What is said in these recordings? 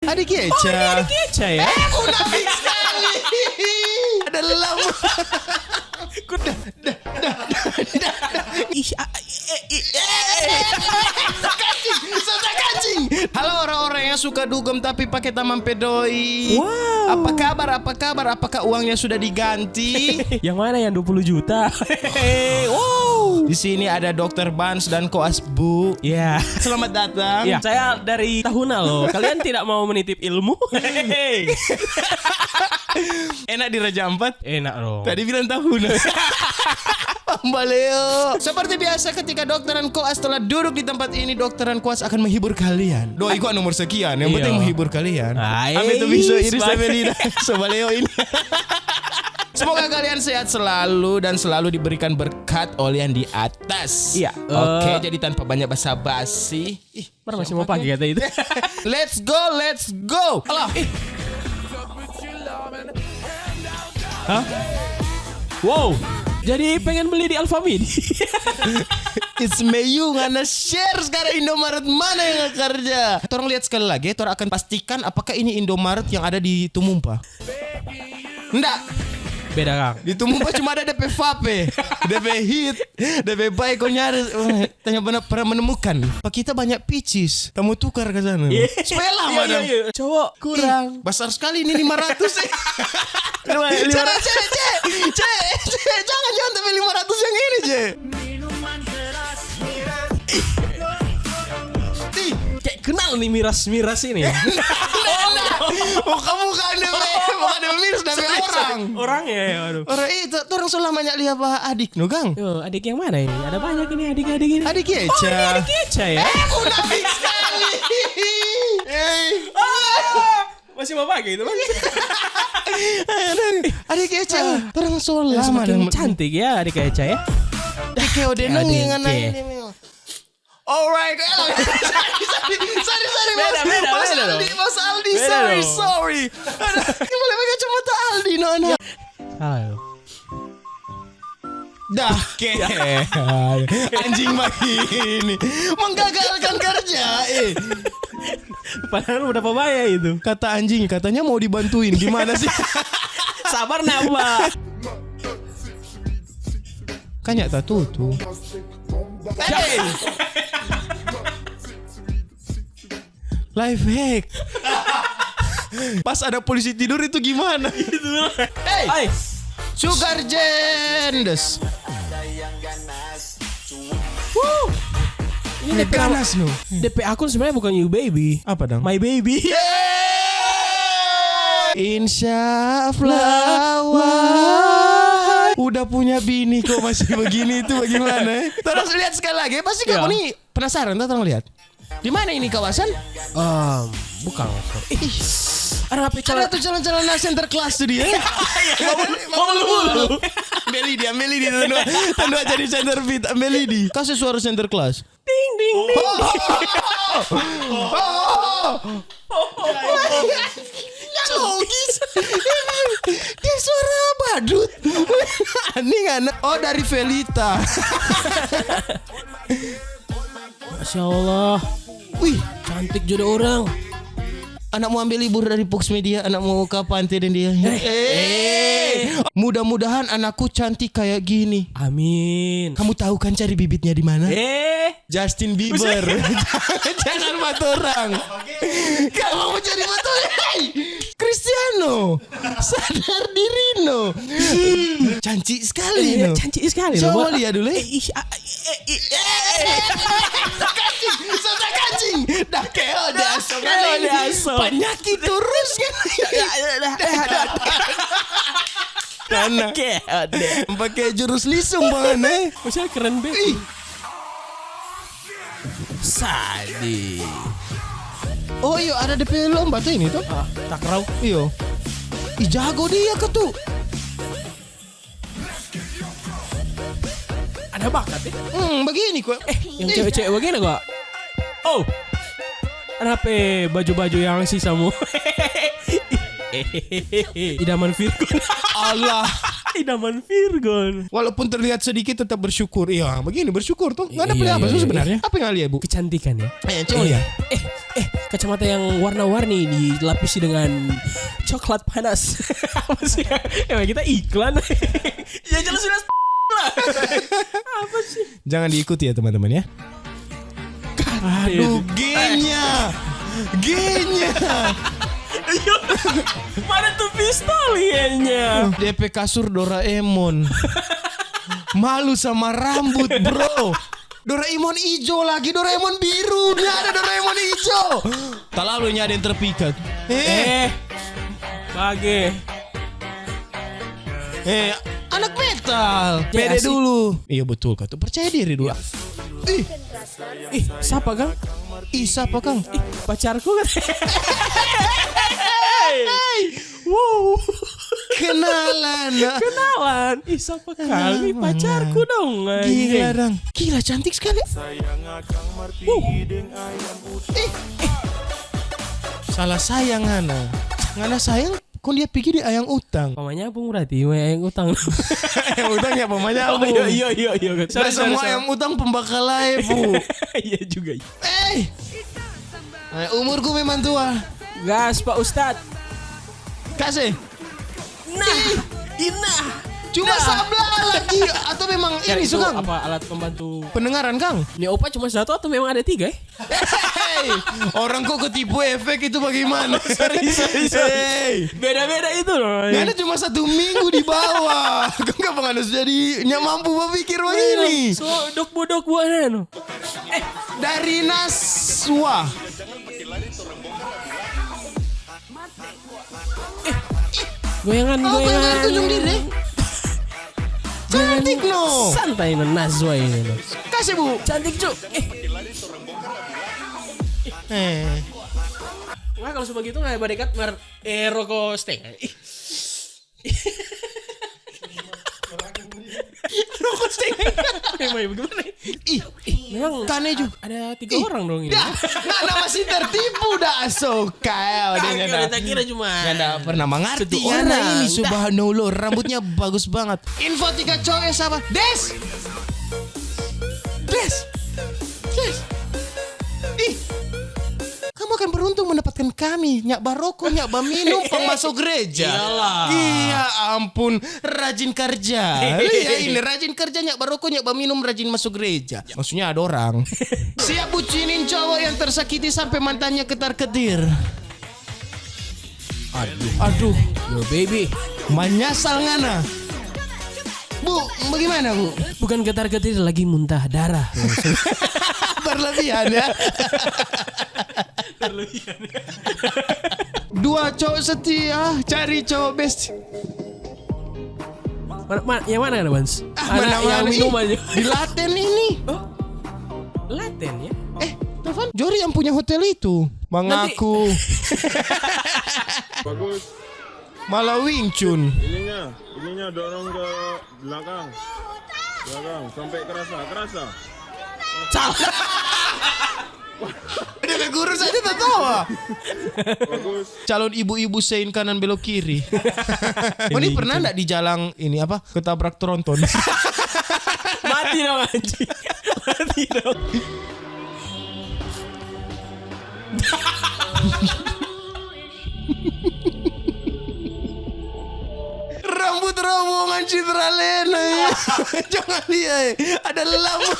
Adik Eca. Oh, ini adik Eca ya? Munafik sekali. Ada lama. Sudah kancing. Halo orang-orang yang suka dugem tapi pakai taman pedoi. Wow. Apa kabar? Apakah uangnya sudah diganti? Yang mana yang 20 juta? Wow. Di sini ada Dr. Bans dan Koas Bu. Ya. Selamat datang. Ya, saya dari Tahuna loh. Kalian tidak mau menitip ilmu? Enak di Raja Ampat? Enak loh. Tadi bilang tahun. Pambaleo. Seperti biasa ketika Dokter dan Koas telah duduk di tempat ini, Dokter dan Koas akan menghibur kalian. Doi gua nomor sekian, yang penting menghibur kalian. Amin tuh bisa iris Amelina. Sebaleo ini. Semoga kalian sehat selalu dan selalu diberikan berkat oleh yang di atas. Iya. Oke, jadi tanpa banyak basa-basi. Mana masih mau pakai kata itu? Let's go. Alah. Hah? Wow. Jadi pengen beli di Alfamidi. It's Meyu ngana share sekarang Indomaret mana yang kerja. Torang lihat sekali lagi, torang akan pastikan apakah ini Indomaret yang ada di Tumumpa. Enggak. Beda Kang. Di Tumumpa cuma ada DP Vape, DP Hit, DP Baik. Kau nyari, tanya benar pernah menemukan. Pak kita banyak peaches, kamu tukar ke sana. Supaya lama dong. Cowok kurang. Besar sekali ini 500 ya. Jangan tapi 500 yang ini je. Kayak kenal nih miras ini. Bukan ada miris dari orang. Orangnya ya, waduh. Orang itu orang sulah banyak lihat bah adik no Gang. Yo, adik yang mana ini? Ada banyak ini adik-adik ini. Adik Eca. Oh, ini adik Eca ya? Munafik sekali. Masih mau pakai itu, Bang? Adik Eca. Orang sulah Semakin cantik ya adik Eca ya. Dikeo deneng yang ini. Alright, sorry, Mas Aldi, sorry. Ini boleh pakai kacamata Aldi, Nona. Halo. Dah, anjing begini, menggagalkan kerja. Padahal udah pembaya itu. Kata anjing, katanya mau dibantuin, gimana sih? Sabar nambah. Kayaknya tak tuh. Hey. Life hack. Pas ada polisi tidur itu gimana? Hey, Sugar Jendes. Ini ganas no. DP akun sebenarnya bukan you baby. Apa dong? My baby. Insya Allah. Udah punya bini kok masih begini itu bagaimana? Terus lihat sekali lagi. Pasti kamu nih penasaran, tolong lihat. Di mana ini kawasan? Bukan. Ada calon-calon center class tuh dia. Mau dulu. Melidi tandua jadi center fit. Melidi. Kasih suara center class. Ding ding ding. Logis. Dia suara badut. Aneh anak. Oh dari Velita. Masya Allah. Wih, cantik juga orang. Anak mau ambil libur dari Fox Media, anak mau ke pantai dan dia. Mudah-mudahan anakku cantik kayak gini. Amin. Kamu tahu kan cari bibitnya di mana? Justin Bieber. Jangan batu orang. Kamu mau cari batu? Hey, Cristiano. Sadar diri no. Cantik sekali no. Cantik sekali. Coba lihat dulu. Sudah kancing. Dah keo dah penyakit terus kan. Karena pakai jurus lisung banget. Maksudnya keren banget. Sadi. Oh iya ada DP lomba tuh ini tuh. Takraw. Iya. Jago dia ke tuh. Ada bakat ya? Begini kok. Yang cewek-cewek begini kok. Oh. Kenapa baju-baju yang sisamu? Idaman Virgon. Allah. Idaman Virgon. Walaupun terlihat sedikit tetap bersyukur. Iya, begini bersyukur tuh. Enggak ada apa-apa sebenarnya. Apa yang lihat, Bu? Kecantikan ya. Coba lihat. kacamata yang warna-warni dilapisi dengan coklat panas. Apa sih? Emang kita iklan? Ya jelas-jelas lah. Apa sih? Jangan diikuti ya teman-teman ya. Aduh, G-nya. Mana tuh pistolnya? DP kasur Doraemon. Malu sama rambut, bro. Doraemon hijau lagi, Doraemon biru. Nya ada Doraemon hijau. Tak lalu nya ada yang terpikat. Bage. Anak metal. Ya, Pede asik. dulu. Iya betul kak tuh, percaya diri dulu. Ih, siapa Kang? Siapa Kang? Ih, pacarku kan. Wow. Kenalan. Ih, siapa kali pacarku dong. Gila dong. Gila cantik sekali. Salah sayang Ngana sayang. Kok dia pikir dia ayang utang. Pamanya Bung berarti yang utang. Ayang utang ya pamanya Oh, Bung. iya. Nah, semua ayang utang pembakalai Bu. Iya juga. Umurku memang tua. Gas Pak Ustadz. Kasih. Inah. Cuma sabla lagi atau memang ini itu Kang? apa alat pembantu Pendengaran Kang? ini opa cuma satu atau memang ada 3 Hey, orang kok ketipu efek itu bagaimana? Sorry. Beda-beda itu loh. Ngana cuma 1 minggu di bawah. Kok gak pengen jadi nyak mampu berpikir begini. So dok buana no. Dari Naswa. Goyangan. tunjuk diri. Cantik no. Santai no Nazwa ini no. Kasih Bu. Cantik cu. Nggak kalau cuma gitu nggak barikat rokok steng. Rokok steng. Bagaimana? Memang Kane juga. ada 3 orang dong ini. Nggak masih tertipu dah kau. Kita kira cuma. Nggak pernah mengerti. Satu Ngana orang. ini subhanallah rambutnya bagus banget. Info 3 cowok siapa? Des. Ih. Kamu akan beruntung mendapatkan kami. Nyak baroko, nyak baminum, pengmasuk gereja. Iyalah. Iya ampun, rajin kerja. Iya ini rajin kerja, nyak baroko, nyak baminum, rajin masuk gereja. Maksudnya ada orang. Siap bucinin cowok yang tersakiti sampai mantannya ketar-ketir. Aduh, Yo baby. menyasal Ngana. Bu, bagaimana Bu? Bukan getar-getir lagi muntah darah. Berlebihan ya. Dua cowok setia cari cowok best. Yang mana kan Bans? Ada yang minum aja. Di Laten ini. Oh, Laten ya? Telepon Jori yang punya hotel itu. Mengaku. Bagus. Malah Wing Chun. Ininya dorong ke belakang. Sampai kerasa. Salah. Ada guru saja tertawa. Bagus. Calon ibu-ibu sein kanan belok kiri. Oh, ini pernah enggak di jalan ini apa? Ketabrak tronton. Mati dong anjing. Mati dong. Rambut rombongan Citra Lena ya. Jangan lihat ada lampu.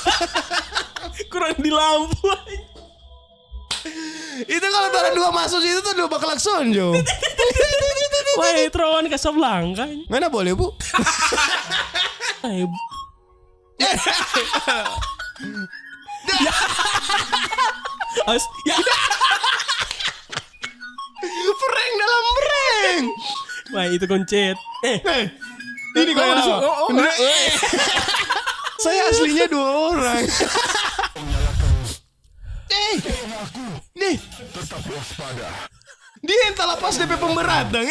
Kurang di lampu. Itu kalau taruh 2 masuk itu tuh 2 bakal klakson Jo. Wah, Trowan Casablanca. Mana boleh Bu? Ya. Prank dalam prank. Wah, itu koncet. Ini kau langsung. Saya aslinya 2 orang. Nih. Dia entah lepas DP pemberat dong.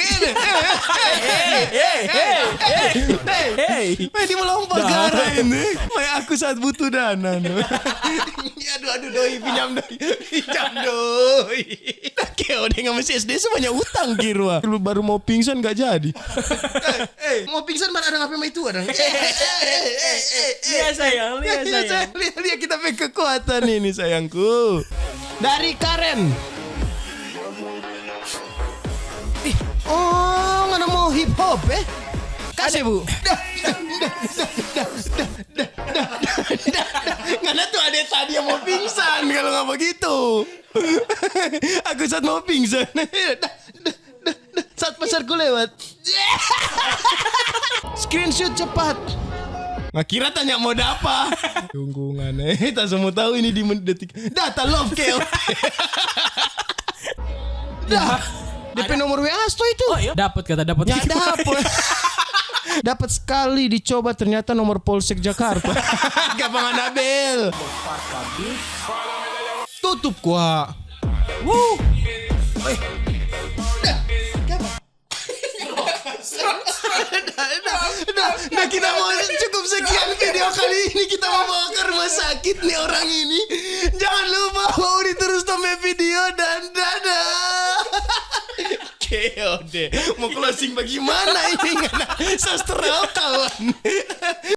Hey. Dia melompat gara ini. Aku saat butuh dana. Aduh doi pinjam doi. Keo dia nggak masih SD semuanya utang kira. Baru mau pingsan nggak jadi. Mau pingsan mana ada ngapain itu ada. Lihat sayang. Lihat kita pakai kekuatan ini sayangku. Dari Karen. love kasih bu. Karena tuh ada tadi yang mau pingsan kalau nggak begitu. Aku saat mau pingsan. Saat pasarku lewat. Screenshot cepat. Nggak kira tanya mode apa. Tunggungan tak semua tahu ini di detik. Data love keo. Dah. DP nomor WA Asto itu. Oh iya. Dapat Ya dapat. Dapat sekali dicoba ternyata nomor Polsek Jakarta. Gampang Anabel. Tutup gua. Nah kita mau cukup sekian video kali ini. Kita mau bawa ke rumah sakit nih orang ini. Jangan lupa mau terus sampai video dan dadah. Keo deh. Mau closing bagaimana ini? Sastra kawan.